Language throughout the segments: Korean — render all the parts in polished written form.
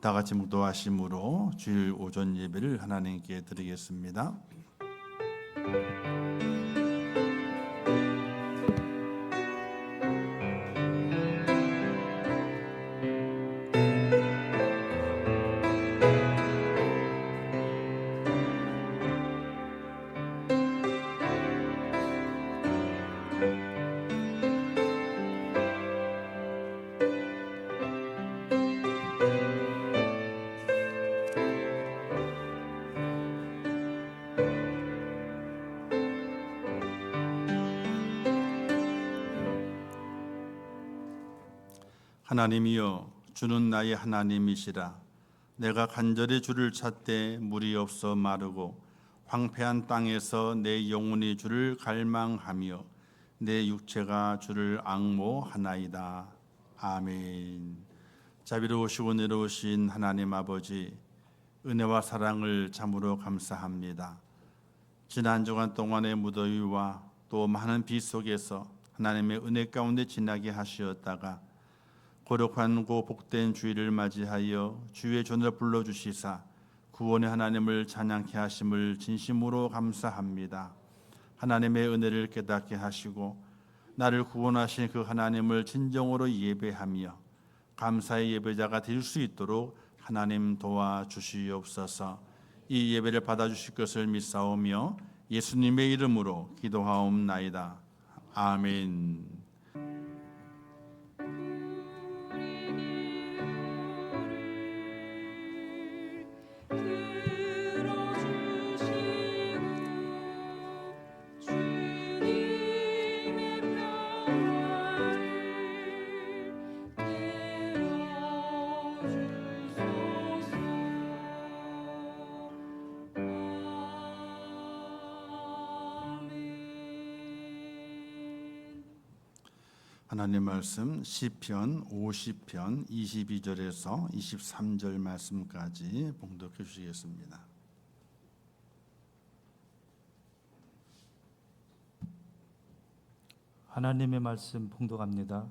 다 같이 묵도하심으로 주일 오전 예배를 하나님께 드리겠습니다. 하나님이여, 주는 나의 하나님이시라. 내가 간절히 주를 찾되 물이 없어 마르고 황폐한 땅에서 내 영혼이 주를 갈망하며 내 육체가 주를 앙모하나이다. 아멘. 자비로우시고 은혜로우신 하나님 아버지, 은혜와 사랑을 참으로 감사합니다. 지난 주간 동안의 무더위와 또 많은 비 속에서 하나님의 은혜 가운데 지나게 하시었다가 거룩하고 복된 주일을 맞이하여 주의 전을 불러주시사 구원의 하나님을 찬양케 하심을 진심으로 감사합니다. 하나님의 은혜를 깨닫게 하시고 나를 구원하신 그 하나님을 진정으로 예배하며 감사의 예배자가 될 수 있도록 하나님 도와주시옵소서. 이 예배를 받아주실 것을 믿사오며 예수님의 이름으로 기도하옵나이다. 아멘. 하나님 말씀 시편 50편 22절에서 23절 말씀까지 봉독해 주시겠습니다. 하나님의 말씀 봉독합니다.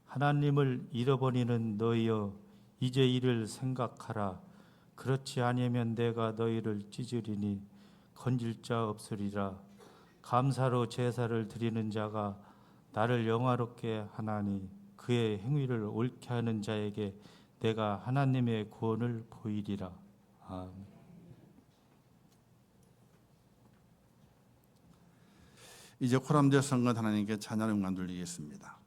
하나님을 잃어버리는 너희여, 이제 이를 생각하라. 그렇지 아니하면 내가 너희를 찢으리니 건질 자 없으리라. 감사로 제사를 드리는 자가 나를 영화롭게 하나니 그의 행위를 옳게 하는 자에게 내가 하나님의 구원을 보이리라. 아멘. 이제 코람제 성전 하나님께 찬양 음악 돌리겠습니다.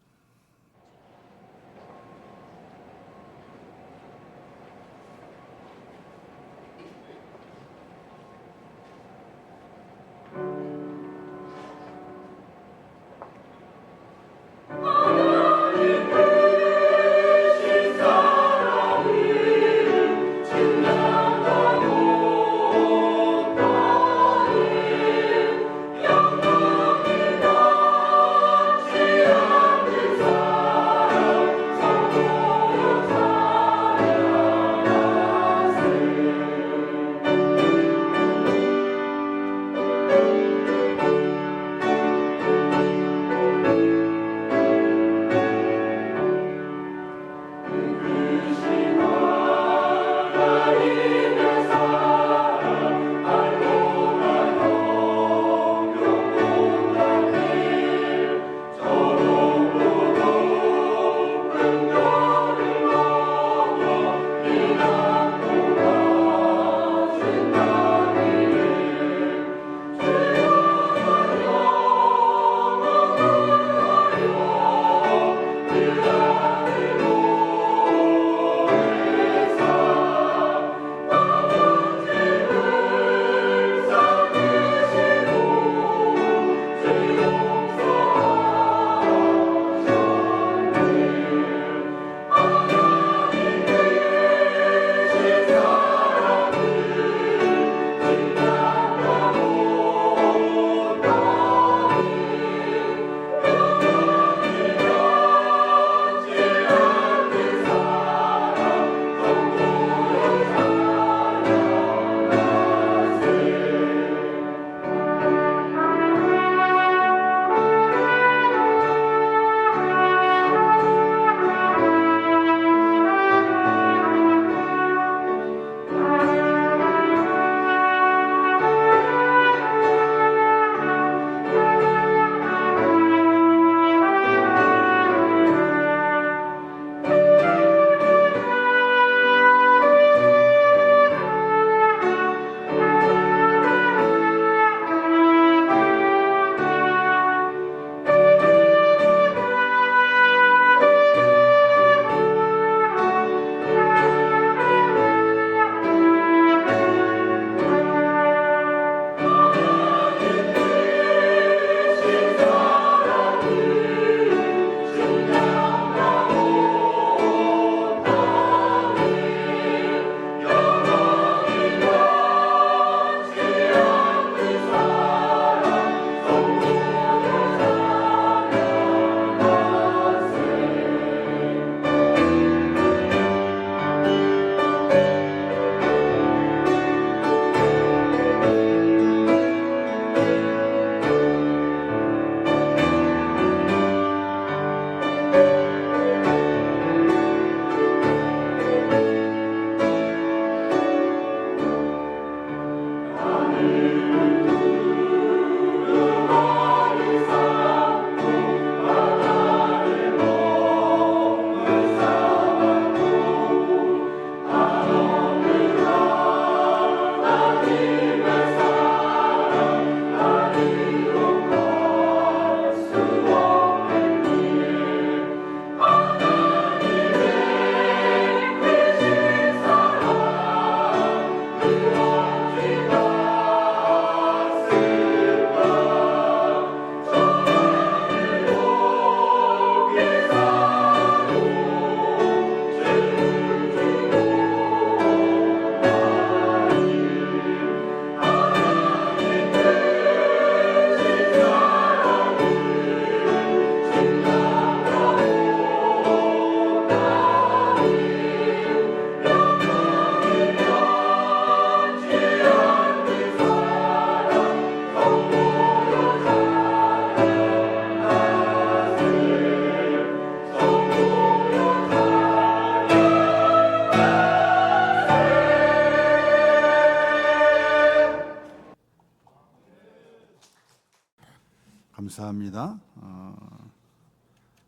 감사합니다.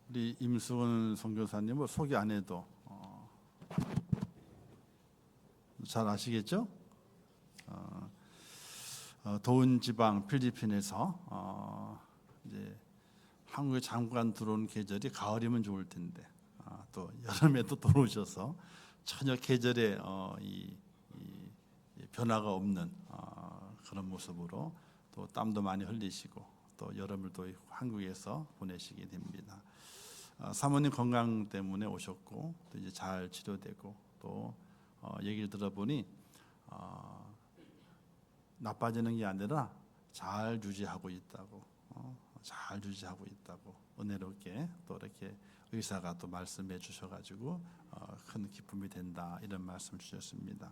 우리 임수근 선교사님을 소개 안 해도 잘 아시겠죠? 더운 지방 필리핀에서 이제 한국에 잠깐 들어온 계절이 가을이면 좋을 텐데 또 여름에 또 들어오셔서 전혀 계절에 이 변화가 없는 그런 모습으로 또 땀도 많이 흘리시고 또 여름을 또 한국에서 보내시게 됩니다. 사모님 건강 때문에 오셨고 또 이제 잘 치료되고 또 얘기를 들어보니 나빠지는 게 아니라 잘 유지하고 있다고, 잘 유지하고 있다고 은혜롭게 또 이렇게 의사가 또 말씀해 주셔가지고 큰 기쁨이 된다 이런 말씀 주셨습니다.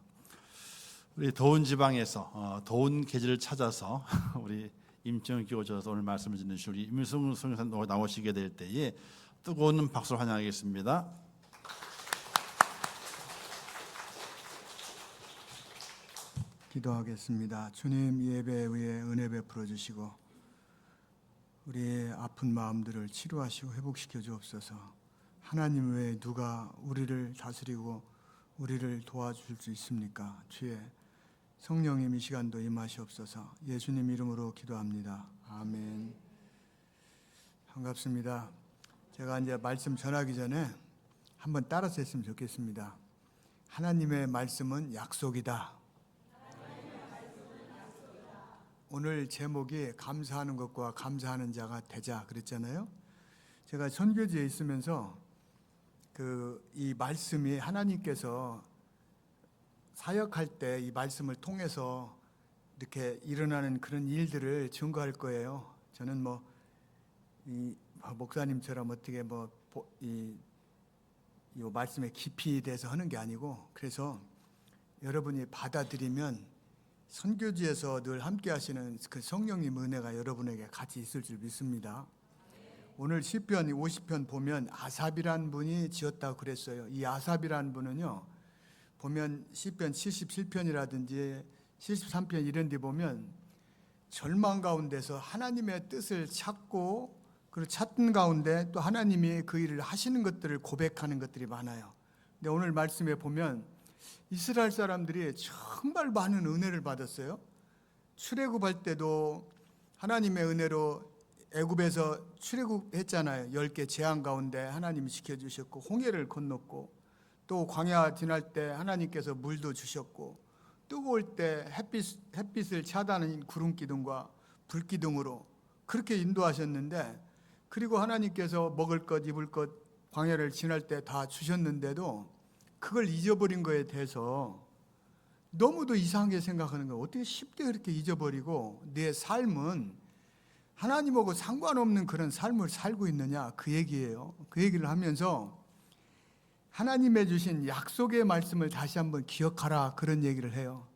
우리 더운 지방에서 더운 계절을 찾아서 우리 임정을 끼워줘서 오늘 말씀을 듣는 우리 임승훈 선교사님 나오시게 될 때에 뜨거운 박수로 환영하겠습니다. 기도하겠습니다. 주님, 예배 위에 은혜 베풀어 주시고 우리의 아픈 마음들을 치료하시고 회복시켜 주옵소서. 하나님 외에 누가 우리를 다스리고 우리를 도와줄 수 있습니까? 주의 성령님 이 시간도 임하시옵소서. 예수님 이름으로 기도합니다. 아멘. 반갑습니다. 제가 이제 말씀 전하기 전에 한번 따라서 했으면 좋겠습니다. 하나님의 말씀은 약속이다. 오늘 제목이 감사하는 것과 감사하는 자가 되자 그랬잖아요. 제가 선교지에 있으면서 이 말씀이 하나님께서 사역할 때 이 말씀을 통해서 이렇게 일어나는 그런 일들을 증거할 거예요. 저는 이 목사님처럼 어떻게 이 말씀의 깊이에 대해서 하는 게 아니고, 그래서 여러분이 받아들이면 선교지에서 늘 함께 하시는 그 성령님 은혜가 여러분에게 같이 있을 줄 믿습니다. 오늘 시편 50편 보면 아삽이라는 분이 지었다고 그랬어요. 이 아삽이라는 분은요, 보면 시편 77편이라든지 73편 이런 데 보면 절망 가운데서 하나님의 뜻을 찾고 그리고 찾는 가운데 또 하나님이 그 일을 하시는 것들을 고백하는 것들이 많아요. 근데 오늘 말씀에 보면 이스라엘 사람들이 정말 많은 은혜를 받았어요. 출애굽할 때도 하나님의 은혜로 애굽에서 출애굽했잖아요. 10개 재앙 가운데 하나님이 지켜주셨고 홍해를 건넜고, 또 광야 지날 때 하나님께서 물도 주셨고, 뜨거울 때 햇빛을 차단하는 구름 기둥과 불 기둥으로 그렇게 인도하셨는데, 그리고 하나님께서 먹을 것 입을 것 광야를 지날 때 다 주셨는데도 그걸 잊어버린 거에 대해서 너무도 이상하게 생각하는 거예요. 어떻게 쉽게 그렇게 잊어버리고 내 삶은 하나님하고 상관없는 그런 삶을 살고 있느냐, 그 얘기예요. 그 얘기를 하면서 하나님의 주신 약속의 말씀을 다시 한번 기억하라, 그런 얘기를 해요.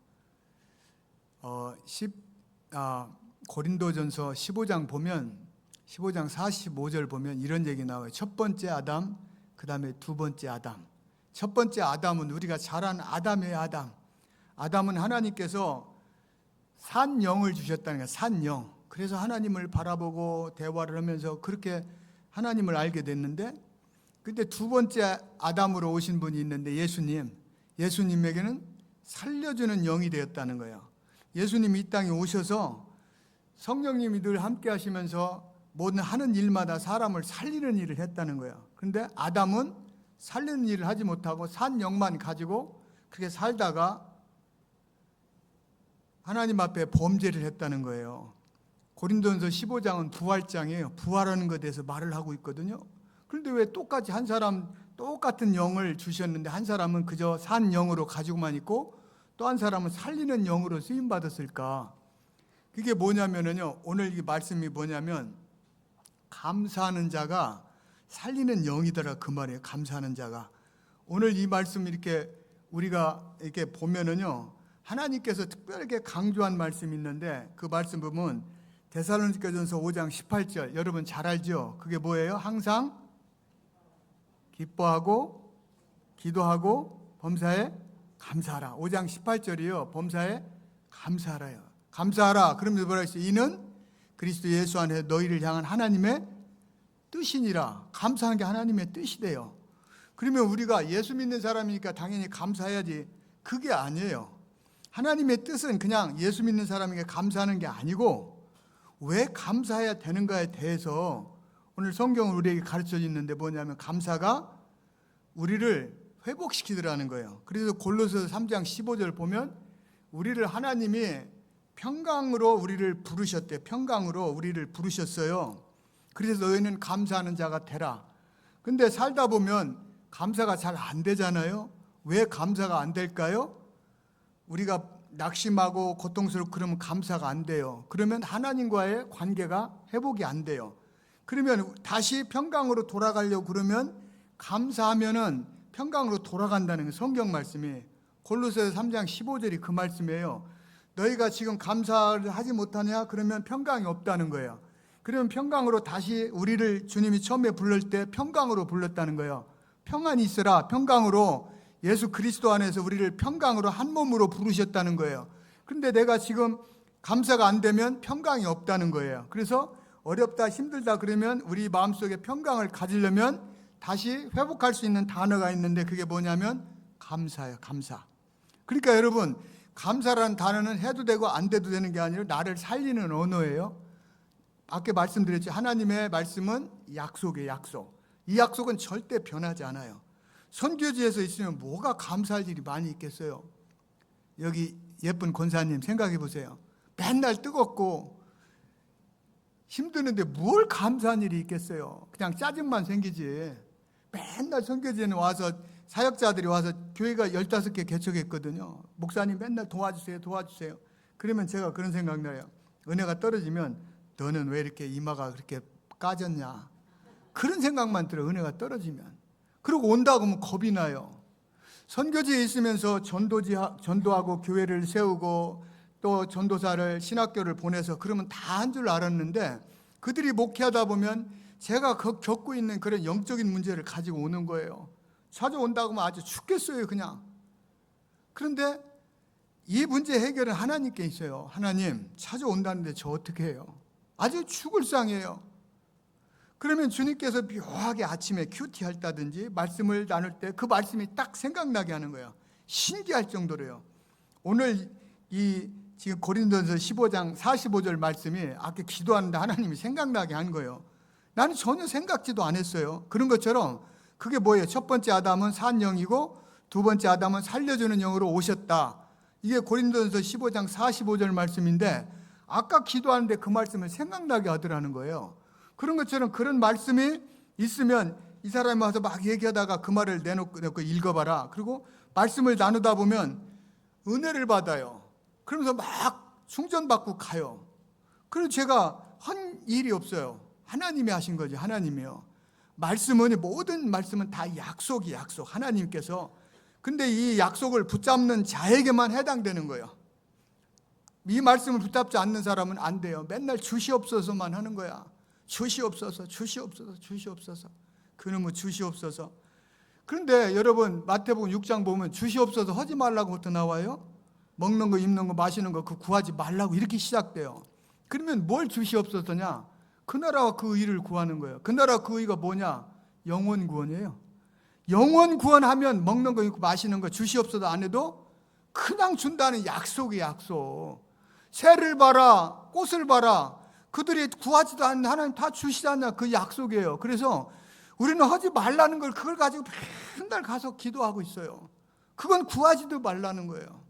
고린도전서 15장 보면 15장 45절 보면 이런 얘기 나와요. 첫 번째 아담, 그 다음에 두 번째 아담. 첫 번째 아담은 우리가 잘 아는 아담의 아담. 아담은 하나님께서 산 영을 주셨다는 거예요. 산 영. 그래서 하나님을 바라보고 대화를 하면서 그렇게 하나님을 알게 됐는데, 근데 두 번째 아담으로 오신 분이 있는데 예수님에게는 살려주는 영이 되었다는 거예요. 예수님이 이 땅에 오셔서 성령님이 늘 함께 하시면서 모든 하는 일마다 사람을 살리는 일을 했다는 거예요. 그런데 아담은 살리는 일을 하지 못하고 산 영만 가지고 그렇게 살다가 하나님 앞에 범죄를 했다는 거예요. 고린도전서 15장은 부활장이에요. 부활하는 것에 대해서 말을 하고 있거든요. 그런데 왜 똑같이 한 사람 똑같은 영을 주셨는데 한 사람은 그저 산 영으로 가지고만 있고 또 한 사람은 살리는 영으로 쓰임 받았을까? 그게 뭐냐면요, 오늘 이 말씀이 뭐냐면 감사하는 자가 살리는 영이더라, 그 말이에요. 감사하는 자가. 오늘 이 말씀 이렇게 우리가 이렇게 보면은요, 하나님께서 특별하게 강조한 말씀이 있는데 그 말씀 보면 데살로니가전서 5장 18절, 여러분 잘 알죠? 그게 뭐예요? 항상 기뻐하고 기도하고 범사에 감사하라. 5장 18절이요. 범사에 감사하라요. 감사하라. 그러면 뭐라 했어요? 이는 그리스도 예수 안에 너희를 향한 하나님의 뜻이니라. 감사하는 게 하나님의 뜻이래요. 그러면 우리가 예수 믿는 사람이니까 당연히 감사해야지. 그게 아니에요. 하나님의 뜻은 그냥 예수 믿는 사람에게 감사하는 게 아니고 왜 감사해야 되는가에 대해서 오늘 성경을 우리에게 가르쳐 있는데 뭐냐면 감사가 우리를 회복시키더라는 거예요. 그래서 골로새서 3장 15절 보면 우리를 하나님이 평강으로 우리를 부르셨대. 평강으로 우리를 부르셨어요. 그래서 너희는 감사하는 자가 되라. 근데 살다 보면 감사가 잘 안 되잖아요. 왜 감사가 안 될까요? 우리가 낙심하고 고통스럽고 그러면 감사가 안 돼요. 그러면 하나님과의 관계가 회복이 안 돼요. 그러면 다시 평강으로 돌아가려고 그러면 감사하면은 평강으로 돌아간다는 성경 말씀이 골로새서 3장 15절이 그 말씀이에요. 너희가 지금 감사를 하지 못하냐? 그러면 평강이 없다는 거예요. 그러면 평강으로 다시 우리를 주님이 처음에 부를 때 평강으로 불렀다는 거예요. 평안이 있으라. 평강으로 예수 그리스도 안에서 우리를 평강으로 한 몸으로 부르셨다는 거예요. 그런데 내가 지금 감사가 안 되면 평강이 없다는 거예요. 그래서 어렵다 힘들다 그러면 우리 마음속에 평강을 가지려면 다시 회복할 수 있는 단어가 있는데 그게 뭐냐면 감사예요. 감사. 그러니까 여러분 감사라는 단어는 해도 되고 안 돼도 되는 게 아니라 나를 살리는 언어예요. 아까 말씀드렸죠. 하나님의 말씀은 약속이에요. 약속. 이 약속은 절대 변하지 않아요. 선교지에서 있으면 뭐가 감사할 일이 많이 있겠어요. 여기 예쁜 권사님 생각해 보세요. 맨날 뜨겁고 힘드는데 뭘 감사한 일이 있겠어요. 그냥 짜증만 생기지. 맨날 선교지에는 와서 사역자들이 와서 교회가 15개 개척했거든요. 목사님 맨날 도와주세요. 도와주세요. 그러면 제가 그런 생각 나요. 은혜가 떨어지면 너는 왜 이렇게 이마가 그렇게 까졌냐. 그런 생각만 들어요. 은혜가 떨어지면. 그리고 온다고 하면 겁이 나요. 선교지에 있으면서 전도하고 교회를 세우고 또 전도사를 신학교를 보내서 그러면 다 한 줄 알았는데 그들이 목회하다 보면 제가 겪고 있는 그런 영적인 문제를 가지고 오는 거예요. 찾아온다고 하면 아주 죽겠어요 그냥. 그런데 이 문제 해결은 하나님께 있어요. 하나님 찾아온다는데 저 어떻게 해요? 아주 죽을 상이에요. 그러면 주님께서 묘하게 아침에 큐티 할다든지 말씀을 나눌 때 그 말씀이 딱 생각나게 하는 거예요. 신기할 정도로요. 오늘 이 지금 고린도전서 15장 45절 말씀이 아까 기도하는데 하나님이 생각나게 한 거예요. 나는 전혀 생각지도 안 했어요. 그런 것처럼 그게 뭐예요? 첫 번째 아담은 산 영이고 두 번째 아담은 살려주는 영으로 오셨다. 이게 고린도전서 15장 45절 말씀인데 아까 기도하는데 그 말씀을 생각나게 하더라는 거예요. 그런 것처럼 그런 말씀이 있으면 이 사람이 와서 막 얘기하다가 그 말을 내놓고 읽어봐라. 그리고 말씀을 나누다 보면 은혜를 받아요. 그러면서 막 충전받고 가요. 그래서 제가 한 일이 없어요. 하나님이 하신 거지. 하나님이요. 말씀은 모든 말씀은 다 약속이 약속. 하나님께서. 근데 이 약속을 붙잡는 자에게만 해당되는 거예요. 이 말씀을 붙잡지 않는 사람은 안 돼요. 맨날 주시옵소서만 하는 거야. 주시옵소서, 주시옵소서, 주시옵소서. 그놈의 주시옵소서. 그런데 여러분 마태복음 6장 보면 주시옵소서 하지 말라고부터 나와요. 먹는 거, 입는 거, 마시는 거 그 구하지 말라고 이렇게 시작돼요. 그러면 뭘 주시옵소서냐? 그 나라와 그 의를 구하는 거예요. 그 나라 그 의가 뭐냐? 영원 구원이에요. 영원 구원하면 먹는 거, 입고 마시는 거 주시옵소서 안 해도 그냥 준다는 약속이 약속. 새를 봐라, 꽃을 봐라. 그들이 구하지도 않는 하나님 다 주시잖아. 그 약속이에요. 그래서 우리는 하지 말라는 걸 그걸 가지고 맨날 가서 기도하고 있어요. 그건 구하지도 말라는 거예요.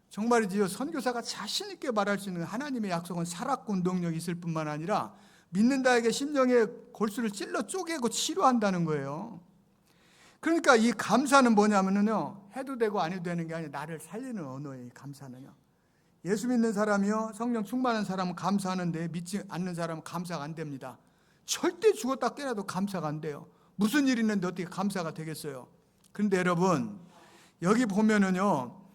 정말이지요. 선교사가 자신 있게 말할 수 있는 하나님의 약속은 살았고 운동력이 있을 뿐만 아니라 믿는다에게 심령의 골수를 찔러 쪼개고 치료한다는 거예요. 그러니까 이 감사는 뭐냐면요. 해도 되고 안 해도 되는 게 아니라 나를 살리는 언어예요. 이 감사는요. 예수 믿는 사람이요. 성령 충만한 사람은 감사하는데 믿지 않는 사람은 감사가 안 됩니다. 절대 죽었다 깨어나도 감사가 안 돼요. 무슨 일이 있는데 어떻게 감사가 되겠어요? 그런데 여러분 여기 보면은요.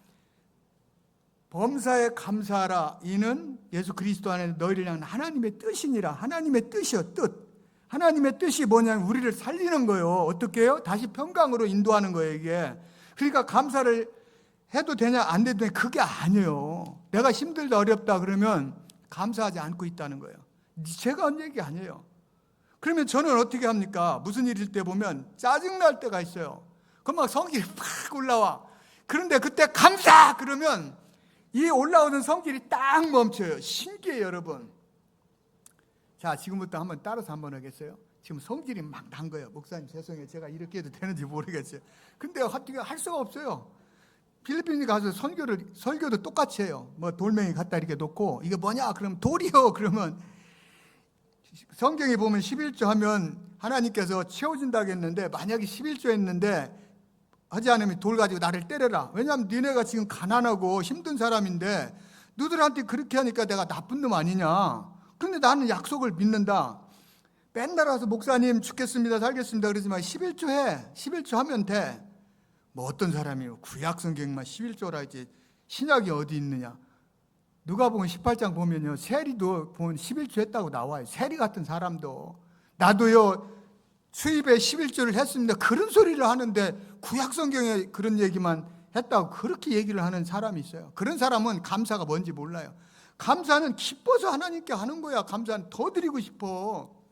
범사에 감사하라. 이는 예수 그리스도 안에 너희를 향한 하나님의 뜻이니라. 하나님의 뜻이요. 뜻. 하나님의 뜻이 뭐냐면 우리를 살리는 거예요. 어떻게 해요? 다시 평강으로 인도하는 거예요. 이게. 그러니까 감사를 해도 되냐 안 돼도 되냐 그게 아니에요. 내가 힘들다 어렵다 그러면 감사하지 않고 있다는 거예요. 제가 한 얘기 아니에요. 그러면 저는 어떻게 합니까? 무슨 일일 때 보면 짜증날 때가 있어요. 그럼 막 성질이 팍 올라와. 그런데 그때 감사! 그러면 이 올라오는 성질이 딱 멈춰요. 신기해요, 여러분. 자, 지금부터 한번 따라서 한번 하겠어요? 지금 성질이 막 난 거예요. 목사님 죄송해요. 제가 이렇게 해도 되는지 모르겠어요. 근데 어떻게 할 수가 없어요. 필리핀에 가서 설교도 똑같이 해요. 뭐 돌멩이 갖다 이렇게 놓고 이게 뭐냐? 그럼 돌이요. 그러면 성경에 보면 11조 하면 하나님께서 채워준다고 했는데 만약에 11조 했는데 하지 않으면 돌 가지고 나를 때려라. 왜냐하면 니네가 지금 가난하고 힘든 사람인데 너들한테 그렇게 하니까 내가 나쁜 놈 아니냐. 그런데 나는 약속을 믿는다. 맨날 와서 목사님 죽겠습니다 살겠습니다 그러지만 11조 해. 11조 하면 돼. 뭐 어떤 사람이 구약 성경만 11조라 했지 신약이 어디 있느냐. 누가복음 18장 보면요 세리도 보면 11조 했다고 나와요. 세리 같은 사람도. 나도요 수입에 11조를 했습니다 그런 소리를 하는데 구약 성경에 그런 얘기만 했다고 그렇게 얘기를 하는 사람이 있어요. 그런 사람은 감사가 뭔지 몰라요. 감사는 기뻐서 하나님께 하는 거야. 감사는 더 드리고 싶어.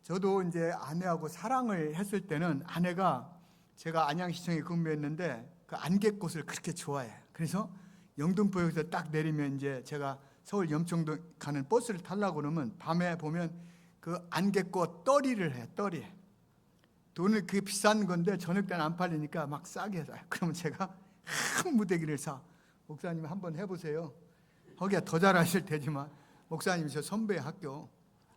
저도 이제 아내하고 사랑을 했을 때는 아내가 제가 안양시청에 근무했는데 그 안개꽃을 그렇게 좋아해. 그래서 영등포역에서 딱 내리면 이제 제가 서울 염청동 가는 버스를 타려고 그러면 밤에 보면 그 안개꽃 떨이를 해. 떨이. 돈을 그게 비싼 건데 저녁 때는 안 팔리니까 막 싸게 사요. 그러면 제가 큰 무대기를 사. 목사님 한번 해보세요. 거기가 더 잘하실 테지만 목사님이 저 선배 학교.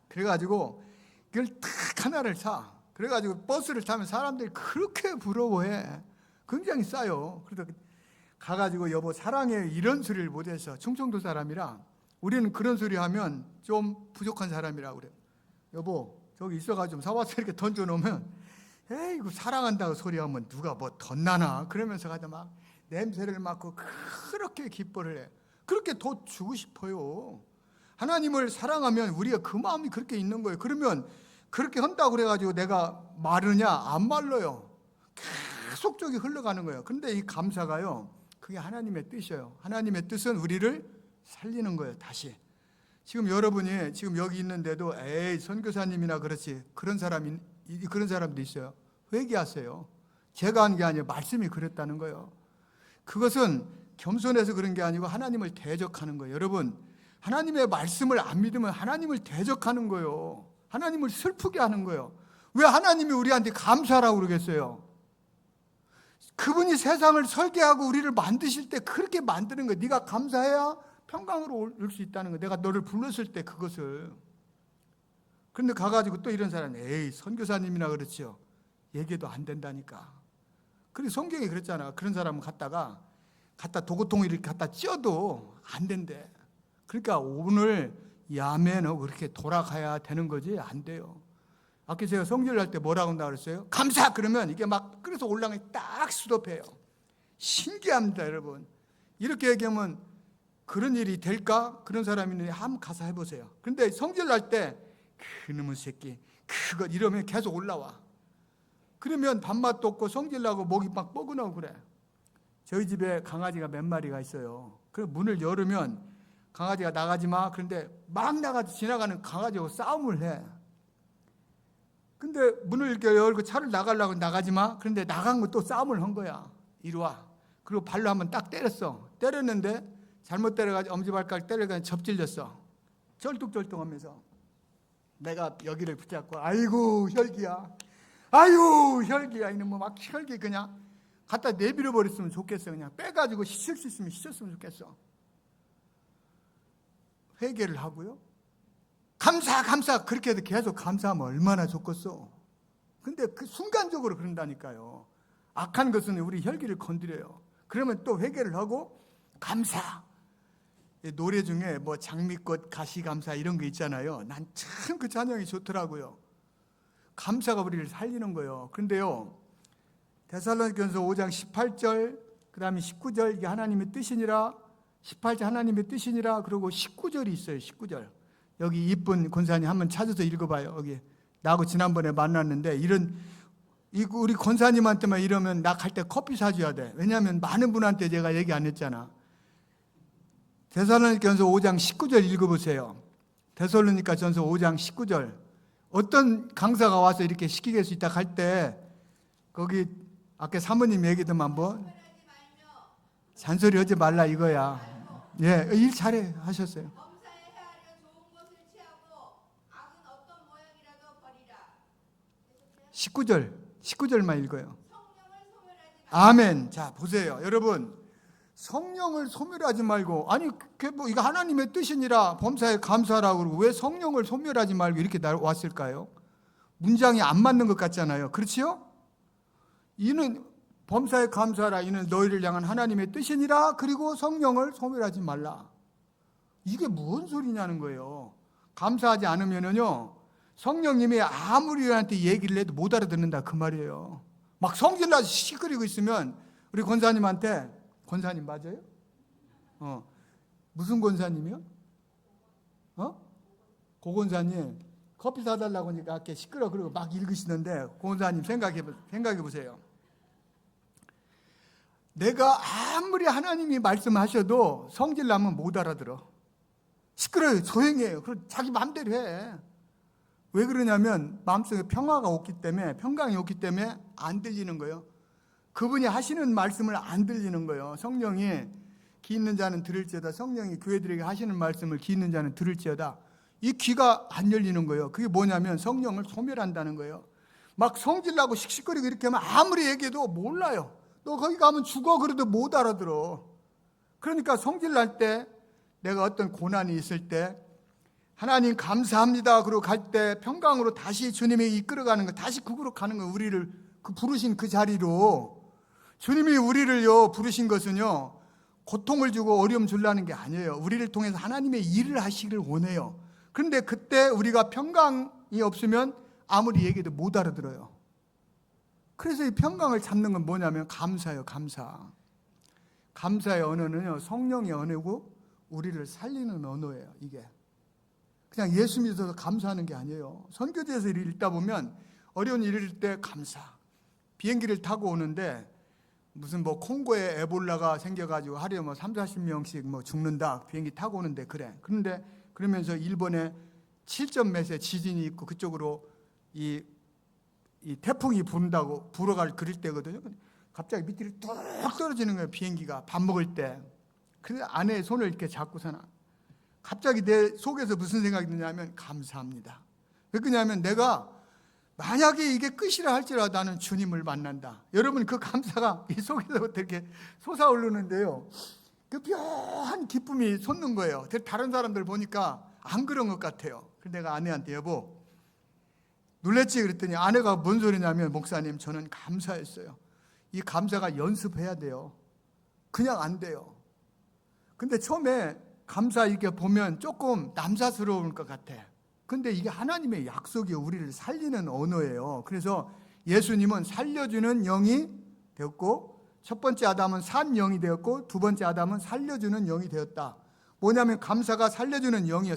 그래가지고 그걸 탁 하나를 사. 그래가지고 버스를 타면 사람들이 그렇게 부러워해. 굉장히 싸요. 그래서 가가지고 여보 사랑해 이런 소리를 못해서 충청도 사람이라 우리는 그런 소리 하면 좀 부족한 사람이라고 그래요. 여보 저기 있어가지고 좀 사와서 이렇게 던져놓으면 에이 이거 사랑한다고 소리하면 누가 뭐 덧나나 그러면서 가다 막 냄새를 맡고 그렇게 기뻐를 해. 그렇게 더 주고 싶어요. 하나님을 사랑하면 우리가 그 마음이 그렇게 있는 거예요. 그러면 그렇게 한다고 그래가지고 내가 마르냐? 안 말라요. 계속 저기 흘러가는 거예요. 그런데 이 감사가요 그게 하나님의 뜻이에요. 하나님의 뜻은 우리를 살리는 거예요. 다시 지금 여러분이 지금 여기 있는데도 에이 선교사님이나 그렇지 그런 사람도 있어요. 회개하세요. 제가 한 게 아니에요. 말씀이 그랬다는 거예요. 그것은 겸손해서 그런 게 아니고 하나님을 대적하는 거예요. 여러분 하나님의 말씀을 안 믿으면 하나님을 대적하는 거예요. 하나님을 슬프게 하는 거예요. 왜 하나님이 우리한테 감사하라고 그러겠어요? 그분이 세상을 설계하고 우리를 만드실 때 그렇게 만드는 거예요. 네가 감사해야 평강으로 올 수 있다는 거예요. 내가 너를 불렀을 때 그것을. 그런데 가가지고 또 이런 사람이 에이 선교사님이나 그렇지요. 얘기해도 안 된다니까. 그리고 성경에 그랬잖아. 그런 사람은 갖다 도구통을 이렇게 갖다 찧어도 안 된대. 그러니까 오늘 야매는 그렇게 돌아가야 되는 거지 안 돼요. 아까 제가 성질을 할 때 뭐라고 한다고 그랬어요? 감사! 그러면 이게 막 끓여서 올라가니 딱 수도해요. 신기합니다 여러분. 이렇게 얘기하면 그런 일이 될까? 그런 사람이 있는데 한번 가서 해보세요. 그런데 성질 날 때 그놈의 새끼 그거 이러면 계속 올라와. 그러면 밥맛도 없고 성질 나고 목이 막 뻐근하고 그래. 저희 집에 강아지가 몇 마리가 있어요. 그 문을 열으면 강아지가 나가지 마. 그런데 막 나가서 지나가는 강아지하고 싸움을 해. 근데 문을 이렇게 열고 차를 나가려고 나가지 마. 그런데 나간 거 또 싸움을 한 거야. 이리 와. 그리고 발로 한번 딱 때렸어. 때렸는데 잘못 때려가지고 엄지발가락 때려가지고 접질렸어. 쩔뚝쩔뚝하면서 내가 여기를 붙잡고 아이고 혈기야. 아유 혈기야. 이놈 막 혈기 그냥 갖다 내버려 버렸으면 좋겠어. 그냥 빼가지고 씻을 수 있으면 씻었으면 좋겠어. 회개를 하고요. 감사 그렇게 해도 계속 감사하면 얼마나 좋겠어. 근데 그 순간적으로 그런다니까요. 악한 것은 우리 혈기를 건드려요. 그러면 또 회개를 하고 감사. 노래 중에 뭐 장미꽃 가시감사 이런 거 있잖아요. 난 참 그 찬양이 좋더라고요. 감사가 우리를 살리는 거예요. 그런데요 데살로니가전서 5장 18절 그 다음에 19절 이게 하나님의 뜻이니라 18절 하나님의 뜻이니라 그리고 19절이 있어요. 19절 여기 이쁜 권사님 한번 찾아서 읽어봐요. 여기 나하고 지난번에 만났는데 우리 권사님한테만 이러면 나 갈 때 커피 사줘야 돼. 왜냐하면 많은 분한테 제가 얘기 안 했잖아. 데살로니가전서 5장 19절 읽어보세요. 데살로니가전서 5장 19절. 어떤 강사가 와서 이렇게 시키겠수 있다 할 때 거기 아까 사모님 얘기도 한번 잔소리 하지 말라 이거야. 예, 일 잘해 하셨어요. 19절만 읽어요. 아멘. 자, 보세요. 여러분, 성령을 소멸하지 말고, 아니, 이거 하나님의 뜻이니라 범사에 감사하라고 그러고, 왜 성령을 소멸하지 말고 이렇게 왔을까요? 문장이 안 맞는 것 같잖아요. 그렇지요? 이는 범사에 감사하라. 이는 너희를 향한 하나님의 뜻이니라. 그리고 성령을 소멸하지 말라. 이게 무슨 소리냐는 거예요. 감사하지 않으면요, 성령님이 아무리 우리한테 얘기를 해도 못 알아듣는다 그 말이에요. 막 성질나서 시끄리고 있으면 우리 권사님한테, 권사님 맞아요? 무슨 권사님이요? 고권사님 커피 사달라고 하니까 이렇게 시끄러 그러고 막 읽으시는데, 고권사님 생각해 보세요. 내가 아무리 하나님이 말씀하셔도 성질나면 못 알아들어. 시끄러워요. 조용해요. 그럼 자기 마음대로 해. 왜 그러냐면 마음속에 평화가 없기 때문에, 평강이 없기 때문에 안 들리는 거예요. 그분이 하시는 말씀을 안 들리는 거예요. 성령이 귀 있는 자는 들을지어다. 성령이 교회들에게 하시는 말씀을 귀 있는 자는 들을지어다. 이 귀가 안 열리는 거예요. 그게 뭐냐면 성령을 소멸한다는 거예요. 막 성질나고 씩씩거리고 이렇게 하면 아무리 얘기해도 몰라요. 너 거기 가면 죽어 그래도 못 알아들어. 그러니까 성질날 때, 내가 어떤 고난이 있을 때 하나님 감사합니다 그러고 갈 때 평강으로 다시 주님이 이끌어가는 거, 다시 그으로 가는 거, 우리를 그 부르신 그 자리로. 주님이 우리를요 부르신 것은요 고통을 주고 어려움 주려는 게 아니에요. 우리를 통해서 하나님의 일을 하시기를 원해요. 그런데 그때 우리가 평강이 없으면 아무리 얘기해도 못 알아들어요. 그래서 이 평강을 잡는 건 뭐냐면 감사예요. 감사. 감사의 언어는요 성령의 언어고 우리를 살리는 언어예요. 이게 그냥 예수 믿어서 감사하는 게 아니에요. 선교지에서 읽다 보면 어려운 일일 때 감사. 비행기를 타고 오는데 무슨 뭐 콩고에 에볼라가 생겨가지고 하루에 뭐 30-40명씩 뭐 죽는다. 비행기 타고 오는데 그래. 그런데 그러면서 일본에 7점 몇의 지진이 있고 그쪽으로 이 태풍이 분다고 불어갈 그럴 때거든요. 갑자기 밑으로 뚝 떨어지는 거예요. 비행기가 밥 먹을 때. 그래서 안에 손을 이렇게 잡고서나 갑자기 내 속에서 무슨 생각이 드냐면 감사합니다. 왜 그러냐면 내가 만약에 이게 끝이라 할지라도 나는 주님을 만난다. 여러분 그 감사가 이 속에서부터 이렇게 솟아오르는데요. 그 묘한 기쁨이 솟는 거예요. 다른 사람들 보니까 안 그런 것 같아요. 그래서 내가 아내한테 여보 놀랬지 그랬더니 아내가 뭔 소리냐면 목사님 저는 감사했어요. 이 감사가 연습해야 돼요. 그냥 안 돼요. 근데 처음에 감사 이렇게 보면 조금 남사스러울 것 같아. 근데 이게 하나님의 약속이 우리를 살리는 언어예요. 그래서 예수님은 살려주는 영이 되었고 첫 번째 아담은 산 영이 되었고 두 번째 아담은 살려주는 영이 되었다. 뭐냐면 감사가 살려주는 영이에요.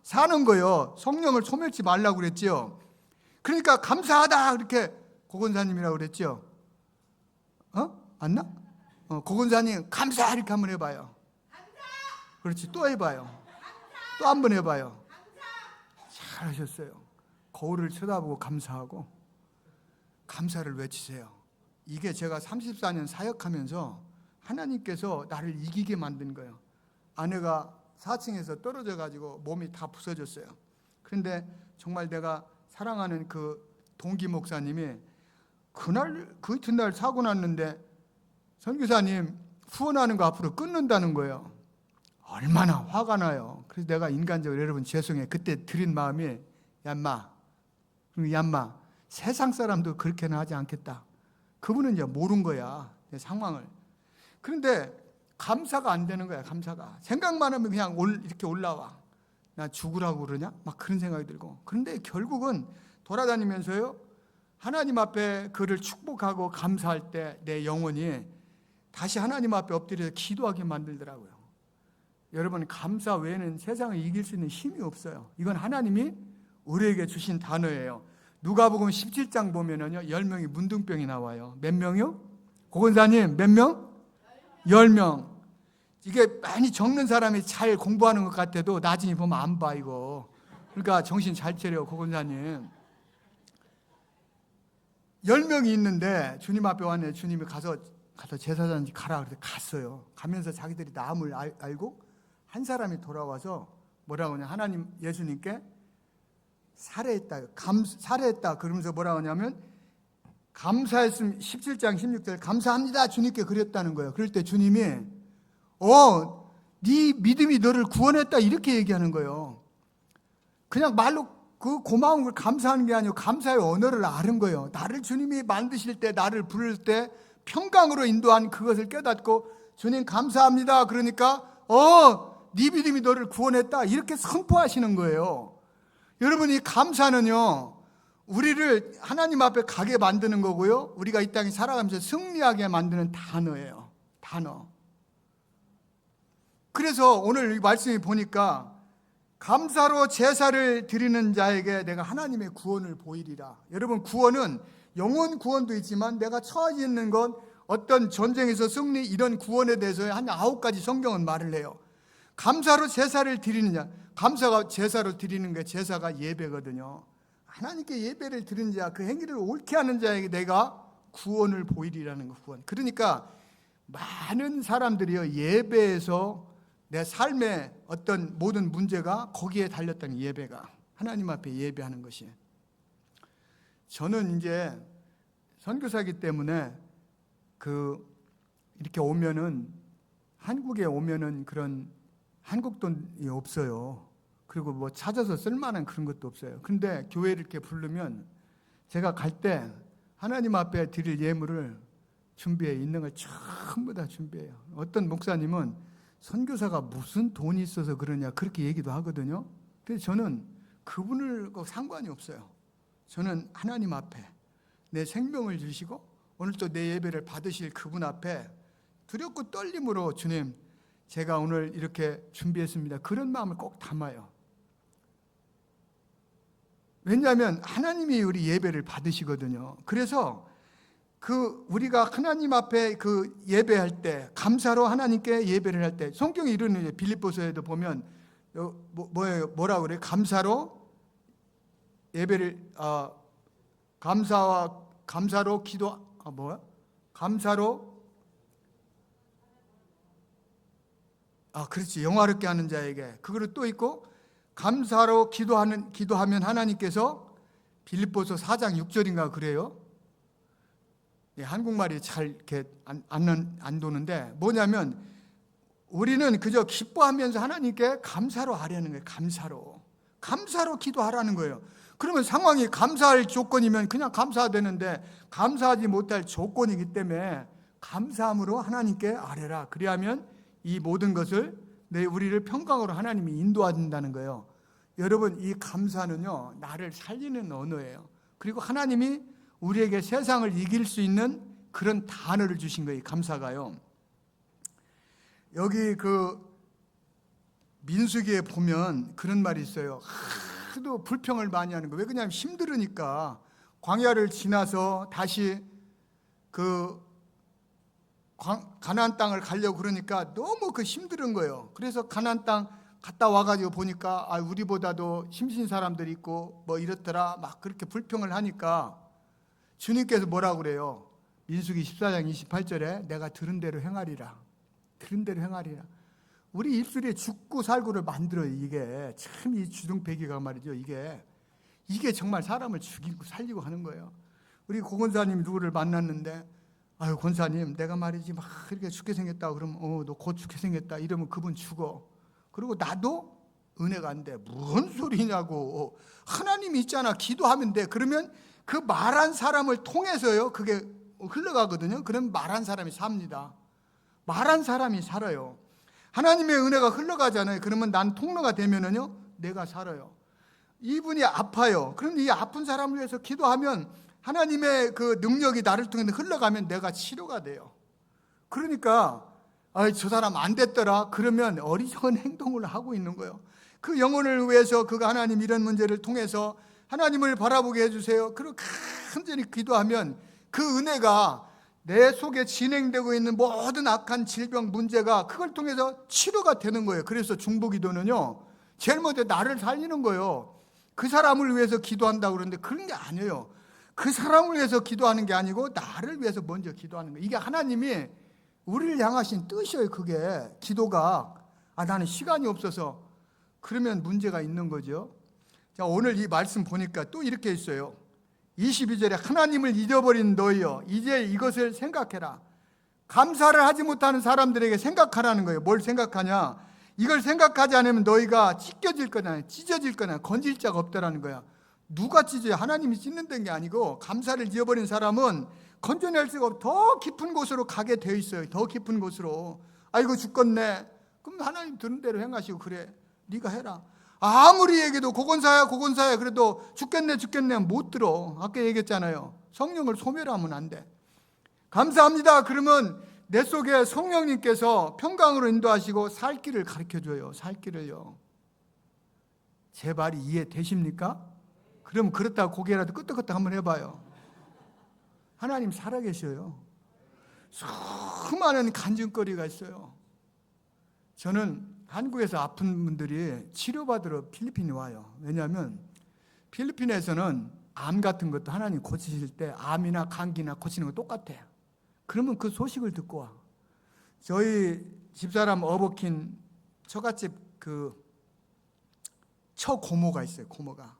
사는 거예요. 성령을 소멸치 말라고 그랬죠. 그러니까 감사하다 이렇게 고건사님이라고 그랬죠. 맞나? 고건사님 감사 이렇게 한번 해봐요. 그렇지. 또 해봐요. 또 한 번 해봐요. 잘하셨어요. 거울을 쳐다보고 감사하고 감사를 외치세요. 이게 제가 34년 사역하면서 하나님께서 나를 이기게 만든 거예요. 아내가 4층에서 떨어져 가지고 몸이 다 부서졌어요. 그런데 정말 내가 사랑하는 그 동기 목사님이 그 이튿날 사고 났는데 선교사님 후원하는 거 앞으로 끊는다는 거예요. 얼마나 화가 나요. 그래서 내가 인간적으로 여러분 죄송해요. 그때 드린 마음이 얌마 세상 사람도 그렇게는 하지 않겠다. 그분은 이제 모른 거야 상황을. 그런데 감사가 안 되는 거야. 감사가 생각만 하면 그냥 이렇게 올라와. 나 죽으라고 그러냐? 막 그런 생각이 들고. 그런데 결국은 돌아다니면서요 하나님 앞에 그를 축복하고 감사할 때 내 영혼이 다시 하나님 앞에 엎드려서 기도하게 만들더라고요. 여러분 감사 외에는 세상을 이길 수 있는 힘이 없어요. 이건 하나님이 우리에게 주신 단어예요. 누가복음 17장 보면은요 10명이 문둥병이 나와요. 몇 명이요? 고건사님 몇 명? 10명. 이게 많이 적는 사람이 잘 공부하는 것 같아도 나중에 보면 안 봐 이거. 그러니까 정신 잘 차려 고건사님. 10명이 있는데 주님 앞에 왔네. 주님이 가서 제사장한테 가라 그래서 갔어요. 가면서 자기들이 남을 알고 한 사람이 돌아와서 뭐라고 하냐, 하나님 예수님께 살해했다 살해했다 그러면서 뭐라고 하냐면 감사했음 17장 16절 감사합니다 주님께 그랬다는 거예요. 그럴 때 주님이 네 믿음이 너를 구원했다 이렇게 얘기하는 거예요. 그냥 말로 그 고마운 걸 감사하는 게 아니고 감사의 언어를 아는 거예요. 나를 주님이 만드실 때, 나를 부를 때 평강으로 인도한 그것을 깨닫고 주님 감사합니다 그러니까 네 믿음이 너를 구원했다 이렇게 선포하시는 거예요. 여러분, 이 감사는요 우리를 하나님 앞에 가게 만드는 거고요, 우리가 이 땅에 살아가면서 승리하게 만드는 단어예요. 단어. 그래서 오늘 이 말씀이 보니까 감사로 제사를 드리는 자에게 내가 하나님의 구원을 보이리라. 여러분, 구원은 영혼 구원도 있지만 내가 처해 있는 건 어떤 전쟁에서 승리, 이런 구원에 대해서 한 9가지 성경은 말을 해요. 감사로 제사를 드리는 자, 감사가 제사로 드리는 게 제사가 예배거든요. 하나님께 예배를 드리는 자, 그 행위를 옳게 하는 자에게 내가 구원을 보이리라는 거. 구원. 그러니까 많은 사람들이요 예배에서 내 삶의 어떤 모든 문제가 거기에 달렸다는, 예배가 하나님 앞에 예배하는 것이. 저는 이제 선교사이기 때문에 이렇게 오면은, 한국에 오면은 그런 한국 돈이 없어요. 그리고 뭐 찾아서 쓸만한 그런 것도 없어요. 근데 교회를 이렇게 부르면 제가 갈 때 하나님 앞에 드릴 예물을 준비해, 있는 걸 전부 다 준비해요. 어떤 목사님은 선교사가 무슨 돈이 있어서 그러냐 그렇게 얘기도 하거든요. 근데 저는 그분을 상관이 없어요. 저는 하나님 앞에 내 생명을 주시고 오늘 또 내 예배를 받으실 그분 앞에 두렵고 떨림으로 주님 제가 오늘 이렇게 준비했습니다, 그런 마음을 꼭 담아요. 왜냐하면 하나님이 우리 예배를 받으시거든요. 그래서 우리가 하나님 앞에 예배할 때, 감사로 하나님께 예배를 할 때, 성경이 이르는 빌립보서에도 보면 뭐라고 그래요? 감사로 예배를 감사로 기도 감사로 그렇지, 영화롭게 하는 자에게. 그거를 또 있고 감사로 기도하면 하나님께서, 빌립보서 4장 6절인가 그래요. 한국말이 잘 이렇게 안 도는데 뭐냐면 우리는 그저 기뻐하면서 하나님께 감사로 하려는 거예요. 감사로 기도하라는 거예요. 그러면 상황이 감사할 조건이면 그냥 감사되는데 감사하지 못할 조건이기 때문에 감사함으로 하나님께 아뢰라. 그리하면 이 모든 것을 우리를 평강으로 하나님이 인도하신다는 거예요. 여러분, 이 감사는요 나를 살리는 언어예요. 그리고 하나님이 우리에게 세상을 이길 수 있는 그런 단어를 주신 거예요. 감사가요. 여기 민수기에 보면 그런 말이 있어요. 하도 불평을 많이 하는 거예요. 왜 그러냐면 힘들으니까. 광야를 지나서 다시 가나안 땅을 가려고 그러니까 너무 힘든 거예요. 그래서 가나안 땅 갔다 와가지고 보니까 우리보다도 힘신 사람들이 있고 뭐 이렇더라 막 그렇게 불평을 하니까 주님께서 뭐라고 그래요? 민수기 14장 28절에 내가 들은 대로 행하리라. 들은 대로 행하리라. 우리 입술에 죽고 살고를 만들어요. 이게 참, 이 주둥배기가 말이죠. 이게 정말 사람을 죽이고 살리고 하는 거예요. 우리 고건사님 누구를 만났는데 권사님 내가 말이지 막 이렇게 죽게 생겼다 그러면 너 곧 죽게 생겼다 이러면 그분 죽어. 그리고 나도 은혜가 안 돼. 무슨 소리냐고. 하나님이 있잖아. 기도하면 돼. 그러면 그 말한 사람을 통해서요 그게 흘러가거든요. 그럼 말한 사람이 삽니다. 말한 사람이 살아요. 하나님의 은혜가 흘러가잖아요. 그러면 난 통로가 되면은요 내가 살아요. 이분이 아파요. 그럼 이 아픈 사람을 위해서 기도하면 하나님의 그 능력이 나를 통해 흘러가면 내가 치료가 돼요. 그러니까 저 사람 안 됐더라 그러면 어리석은 행동을 하고 있는 거예요. 그 영혼을 위해서 하나님 이런 문제를 통해서 하나님을 바라보게 해주세요. 그리고 간절히 기도하면 그 은혜가 내 속에 진행되고 있는 모든 악한 질병 문제가 그걸 통해서 치료가 되는 거예요. 그래서 중보기도는요, 제일 먼저 나를 살리는 거예요. 그 사람을 위해서 기도한다고 그러는데 그런 게 아니에요. 그 사람을 위해서 기도하는 게 아니고 나를 위해서 먼저 기도하는 거예요. 이게 하나님이 우리를 향하신 뜻이에요. 그게 기도가. 나는 시간이 없어서, 그러면 문제가 있는 거죠. 자, 오늘 이 말씀 보니까 또 이렇게 있어요. 22절에 하나님을 잊어버린 너희여 이제 이것을 생각해라. 감사를 하지 못하는 사람들에게 생각하라는 거예요. 뭘 생각하냐? 이걸 생각하지 않으면 너희가 찢겨질 거냐, 찢어질 거냐, 건질 자가 없다라는 거야. 누가 찢어요? 하나님이 찢는다는 게 아니고, 감사를 잊어버린 사람은 건져낼 수가 없고 더 깊은 곳으로 가게 되어 있어요. 더 깊은 곳으로. 아이고 죽겠네. 그럼 하나님 들은 대로 행하시고, 그래 네가 해라. 아무리 얘기해도 고건사야 그래도 죽겠네 못 들어. 아까 얘기했잖아요. 성령을 소멸하면 안 돼. 감사합니다 그러면 내 속에 성령님께서 평강으로 인도하시고 살 길을 가르쳐줘요. 살 길을요. 제 말이 이해되십니까? 그럼 그렇다고 고개라도 끄덕끄덕 한번 해봐요. 하나님 살아계셔요. 수많은 간증거리가 있어요. 저는 한국에서 아픈 분들이 치료받으러 필리핀에 와요. 왜냐하면 필리핀에서는 암 같은 것도 하나님 고치실 때 암이나 감기나 고치는 거 똑같아요. 그러면 그 소식을 듣고 와. 저희 집사람 어버킨 처갓집 그 처고모가 있어요. 고모가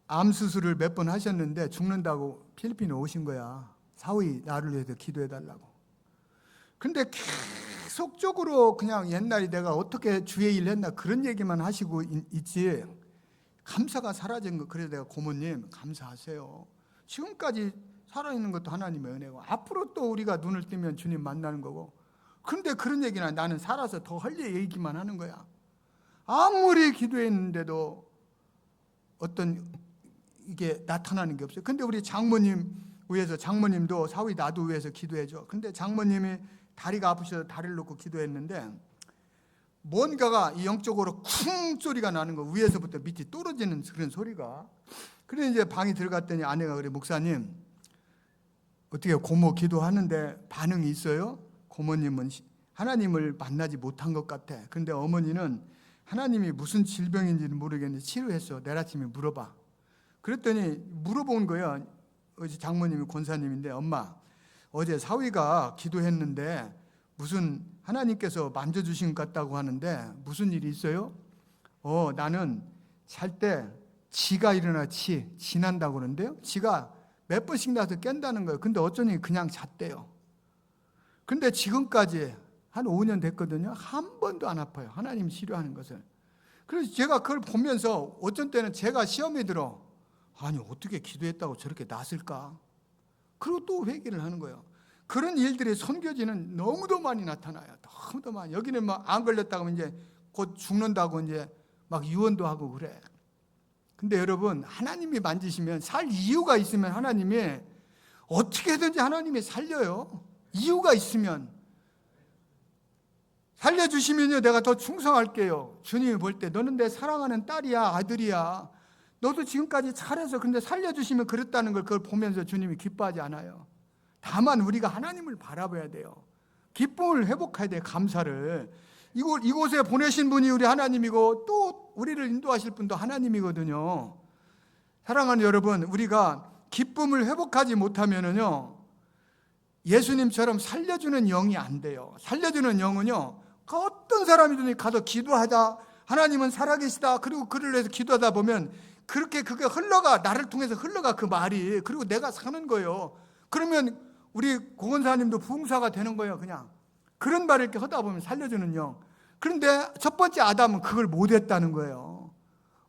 암 수술을 몇 번 하셨는데 죽는다고 필리핀에 오신 거야. 사위 나를 위해서 기도해 달라고. 근데 계속적으로 그냥 옛날에 내가 어떻게 주의 일 했나 그런 얘기만 하시고 있지, 감사가 사라진 거. 그래서 내가 고모님 감사하세요. 지금까지 살아있는 것도 하나님의 은혜고, 앞으로 또 우리가 눈을 뜨면 주님 만나는 거고. 그런데 그런 얘기나 나는 살아서 더 할 얘기만 하는 거야. 아무리 기도했는데도 어떤 이게 나타나는 게 없어요. 근데 우리 장모님 위해서, 장모님도 사위 나도 위해서 기도해줘. 근데 장모님이 다리가 아프셔서 다리를 놓고 기도했는데 뭔가가 이 영적으로 쿵 소리가 나는 거, 위에서부터 밑이 떨어지는 그런 소리가. 그래 이제 방에 들어갔더니 아내가 그래, 목사님 어떻게 고모 기도하는데 반응이 있어요? 고모님은 하나님을 만나지 못한 것 같아. 근데 어머니는 하나님이 무슨 질병인지는 모르겠는데 치료했어. 내일 아침에 물어봐. 그랬더니 물어본 거야. 어제 장모님이 권사님인데, 엄마 어제 사위가 기도했는데 무슨 하나님께서 만져주신 것 같다고 하는데 무슨 일이 있어요? 나는 잘 때 지가 일어나 지난다고 그러는데요. 지가 몇 번씩 나서 깬다는 거예요. 근데 어쩌니 그냥 잤대요. 근데 지금까지 한 5년 됐거든요. 한 번도 안 아파요. 하나님 치료하는 것을. 그래서 제가 그걸 보면서 어쩐 때는 제가 시험이 들어. 아니 어떻게 기도했다고 저렇게 낫을까? 그리고 또 회개를 하는 거예요. 그런 일들이 선교지는 너무도 많이 나타나요. 너무도 많이. 여기는 막 안 걸렸다고 하면 이제 곧 죽는다고 이제 막 유언도 하고 그래. 근데 여러분, 하나님이 만지시면, 살 이유가 있으면 하나님이 어떻게든지 하나님이 살려요. 이유가 있으면. 살려주시면요 내가 더 충성할게요. 주님이 볼 때 너는 내 사랑하는 딸이야, 아들이야. 너도 지금까지 잘해서, 근데 살려주시면 그랬다는 걸 그걸 보면서 주님이 기뻐하지 않아요. 다만 우리가 하나님을 바라봐야 돼요. 기쁨을 회복해야 돼요. 감사를. 이곳에 보내신 분이 우리 하나님이고 또 우리를 인도하실 분도 하나님이거든요. 사랑하는 여러분, 우리가 기쁨을 회복하지 못하면은요 예수님처럼 살려주는 영이 안 돼요. 살려주는 영은요, 어떤 사람이든 가서 기도하자, 하나님은 살아계시다, 그리고 그를 위해서 기도하다 보면 그렇게 그게 흘러가, 나를 통해서 흘러가 그 말이. 그리고 내가 사는 거예요. 그러면 우리 고건사님도 부흥사가 되는 거예요. 그냥 그런 말을 이렇게 하다 보면 살려주는 영. 그런데 첫 번째 아담은 그걸 못했다는 거예요.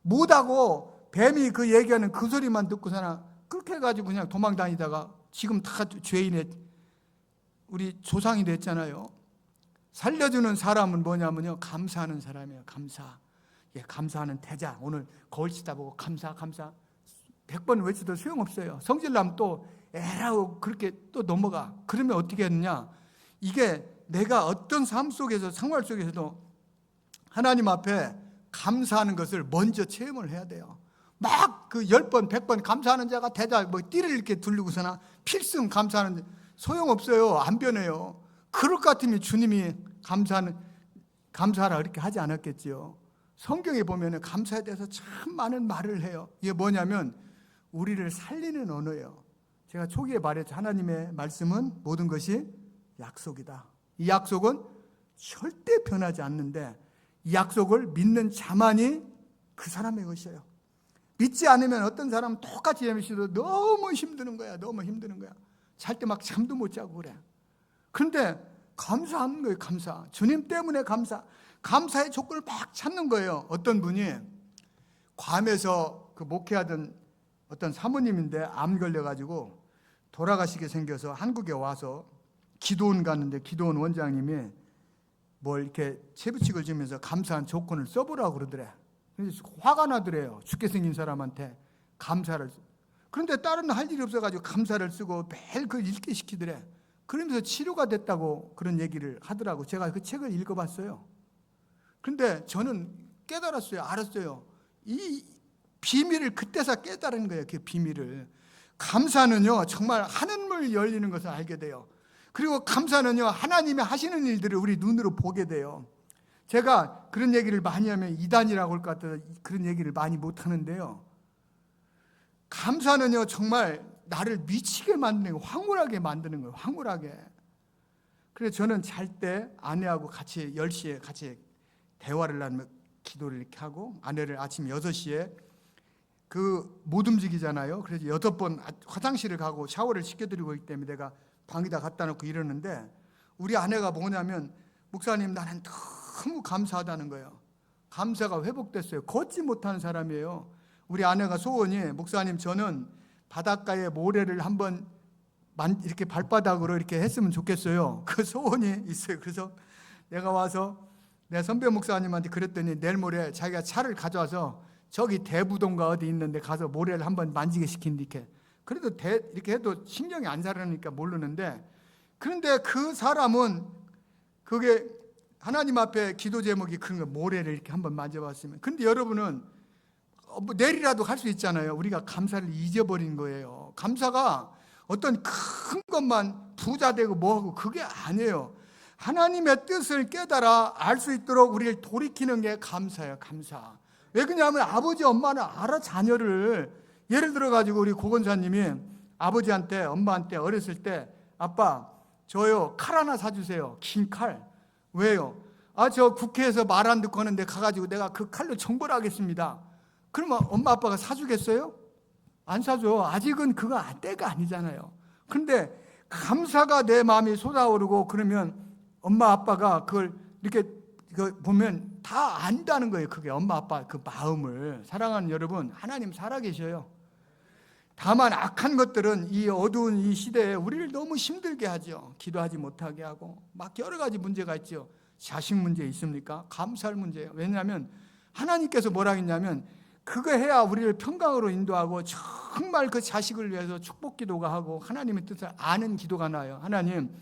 못하고 뱀이 그 얘기하는 그 소리만 듣고서나 그렇게 해가지고 그냥 도망다니다가 지금 다 죄인의 우리 조상이 됐잖아요. 살려주는 사람은 뭐냐면요, 감사하는 사람이에요. 감사. 예, 감사하는 태자. 오늘 거울 치다보고 감사 100번 외쳐도 소용없어요. 성질나면 또 에라고 그렇게 또 넘어가. 그러면 어떻게 했느냐, 이게 내가 어떤 삶 속에서, 생활 속에서도 하나님 앞에 감사하는 것을 먼저 체험을 해야 돼요. 막 그 10번 100번 감사하는 자가 대자 뭐 띠를 이렇게 두르고서나 필승 감사하는, 소용없어요. 안 변해요. 그럴 것 같으면 주님이 감사하라 이렇게 하지 않았겠지요. 성경에 보면 감사에 대해서 참 많은 말을 해요. 이게 뭐냐면 우리를 살리는 언어예요. 제가 초기에 말했죠. 하나님의 말씀은 모든 것이 약속이다. 이 약속은 절대 변하지 않는데 이 약속을 믿는 자만이 그 사람의 것이에요. 믿지 않으면 어떤 사람은 똑같이 예미시도 너무 힘드는 거야. 너무 힘드는 거야. 잘 때 막 잠도 못 자고 그래. 그런데 감사하는 거예요. 감사. 주님 때문에 감사. 감사의 조건을 막 찾는 거예요. 어떤 분이 괌에서 그 목회하던 어떤 사모님인데 암 걸려가지고 돌아가시게 생겨서 한국에 와서 기도원 갔는데 기도원 원장님이 뭘 이렇게 채부칙을 주면서 감사한 조건을 써보라고 그러더래. 그래서 화가 나더래요. 죽게 생긴 사람한테 감사를. 그런데 다른 할 일이 없어가지고 감사를 쓰고 매일 그걸 읽게 시키더래. 그러면서 치료가 됐다고 그런 얘기를 하더라고. 제가 그 책을 읽어봤어요. 그런데 저는 깨달았어요. 알았어요. 이 비밀을 그때서 깨달은 거예요. 그 비밀을. 감사는요 정말 하늘문을 열리는 것을 알게 돼요. 그리고 감사는요 하나님이 하시는 일들을 우리 눈으로 보게 돼요. 제가 그런 얘기를 많이 하면 이단이라고 할 것 같아서 그런 얘기를 많이 못하는데요, 감사는요 정말 나를 미치게 만드는 거예요. 황홀하게 만드는 거예요. 황홀하게. 그래서 저는 잘 때 아내하고 같이 10시에 같이 대화를 나누며 기도를 이렇게 하고, 아내를 아침 6시에 그 못 움직이잖아요. 그래서 6번 화장실을 가고 샤워를 시켜드리고 있기 때문에 내가 방에다 갖다 놓고 이러는데, 우리 아내가 뭐냐면 목사님 나는 너무 감사하다는 거예요. 감사가 회복됐어요. 걷지 못하는 사람이에요. 우리 아내가 소원이, 목사님 저는 바닷가에 모래를 한번 이렇게 발바닥으로 이렇게 했으면 좋겠어요. 그 소원이 있어요. 그래서 내가 와서 내 선배 목사님한테 그랬더니 내일 모레 자기가 차를 가져와서 저기 대부동가 어디 있는데 가서 모래를 한번 만지게 시킨다니까. 그래도 이렇게 해도 신경이 안 살아나니까 모르는데, 그런데 그 사람은 그게 하나님 앞에 기도 제목이 그런 거, 모래를 이렇게 한번 만져봤으면. 근데 여러분은 뭐 내일이라도 할 수 있잖아요. 우리가 감사를 잊어버린 거예요. 감사가 어떤 큰 것만 부자 되고 뭐하고 그게 아니에요. 하나님의 뜻을 깨달아 알 수 있도록 우리를 돌이키는 게 감사예요. 감사. 왜 그러냐면 아버지 엄마는 알아. 자녀를, 예를 들어가지고 우리 고건사님이 아버지한테 엄마한테 어렸을 때 아빠 저요 칼 하나 사주세요. 긴 칼. 왜요? 저 국회에서 말 안 듣고 하는데 가가지고 내가 그 칼로 청벌하겠습니다. 그러면 엄마 아빠가 사주겠어요? 안 사줘. 아직은 그거 때가 아니잖아요. 그런데 감사가 내 마음이 솟아오르고 그러면 엄마 아빠가 그걸 이렇게 보면 다 안다는 거예요. 그게 엄마 아빠 그 마음을. 사랑하는 여러분, 하나님 살아계셔요. 다만 악한 것들은 이 어두운 이 시대에 우리를 너무 힘들게 하죠. 기도하지 못하게 하고 막 여러 가지 문제가 있죠. 자식 문제 있습니까? 감사할 문제예요. 왜냐하면 하나님께서 뭐라 했냐면 그거 해야 우리를 평강으로 인도하고 정말 그 자식을 위해서 축복 기도가 하고 하나님의 뜻을 아는 기도가 나요. 하나님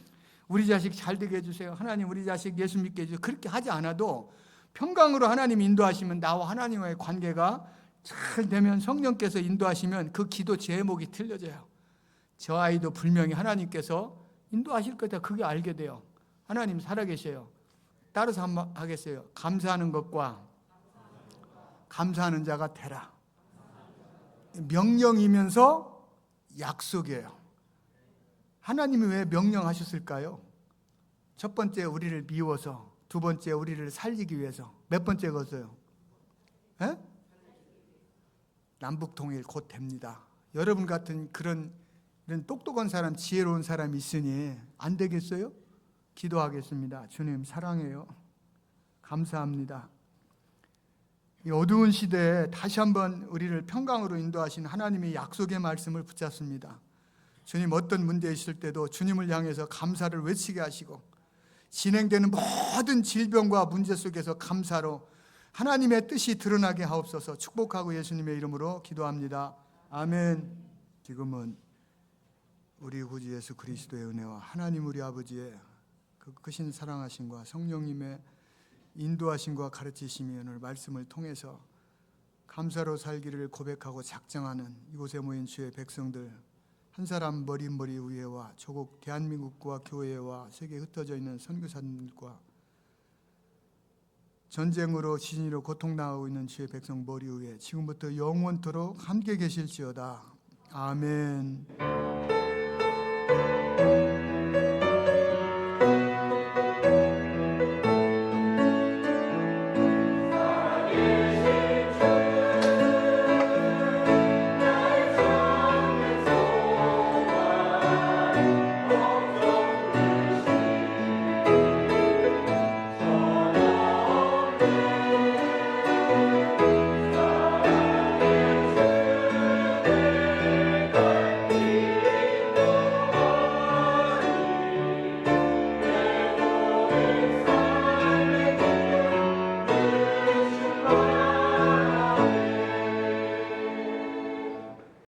우리 자식 잘 되게 해주세요. 하나님 우리 자식 예수 믿게 해주세요. 그렇게 하지 않아도 평강으로 하나님 인도하시면 나와 하나님과의 관계가 잘 되면, 성령께서 인도하시면 그 기도 제목이 틀려져요. 저 아이도 분명히 하나님께서 인도하실 거다. 그게 알게 돼요. 하나님 살아계셔요. 따라서 한번 하겠어요. 감사하는 것과 감사하는 자가 되라. 명령이면서 약속이에요. 하나님이 왜 명령하셨을까요? 첫 번째 우리를 미워서, 두 번째 우리를 살리기 위해서, 몇 번째 것이요? 남북통일 곧 됩니다. 여러분 같은 그런 똑똑한 사람, 지혜로운 사람이 있으니 안 되겠어요? 기도하겠습니다. 주님 사랑해요. 감사합니다. 이 어두운 시대에 다시 한번 우리를 평강으로 인도하신 하나님의 약속의 말씀을 붙잡습니다. 주님 어떤 문제 있을 때도 주님을 향해서 감사를 외치게 하시고, 진행되는 모든 질병과 문제 속에서 감사로 하나님의 뜻이 드러나게 하옵소서. 축복하고 예수님의 이름으로 기도합니다. 아멘. 지금은 우리 구주 예수 그리스도의 은혜와 하나님 우리 아버지의 그 크신 사랑하심과 성령님의 인도하심과 가르치심이 오늘 말씀을 통해서 감사로 살기를 고백하고 작정하는 이곳에 모인 주의 백성들 한 사람 머리 위에와 조국 대한민국과 교회와 세계에 흩어져 있는 선교사님들과 전쟁으로 지진으로 고통당하고 있는 주의 백성 머리 위에 지금부터 영원토록 함께 계실지어다. 아멘.